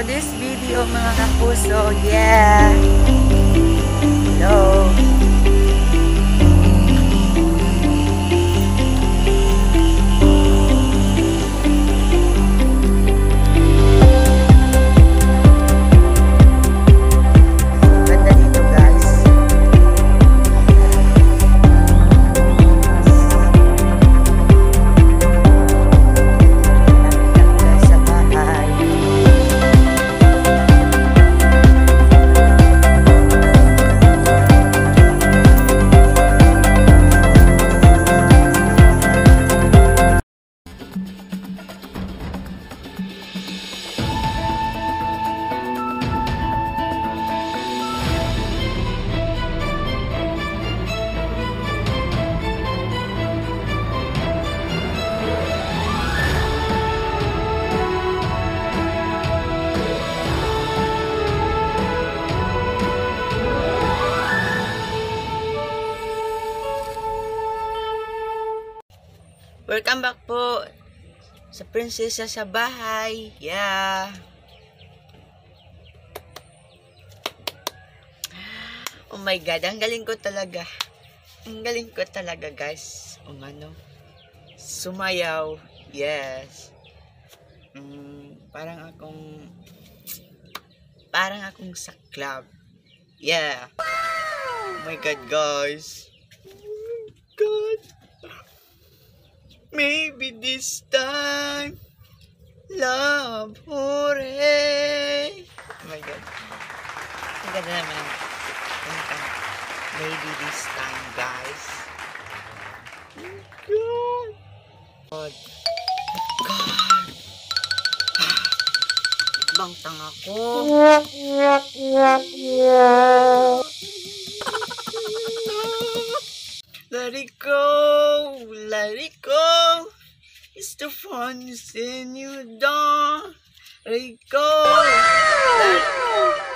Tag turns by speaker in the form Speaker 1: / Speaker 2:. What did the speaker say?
Speaker 1: this video mga kapuso. Yeah! Hello! Welcome back po sa Prinsesa sa Bahay. Yeah. Oh my God, ang galing ko talaga. Ang galing ko talaga, guys. Sumayaw. Yes. Parang akong sa club. Yeah. Oh my God, guys. Oh my God. Maybe this time, love, hooray! Oh my God. Ang ganda naman. Maybe this time, guys. Oh God. God. Bang tanga ko. Let it go, let it go. It's the fun you send you down. Let it go, let it go.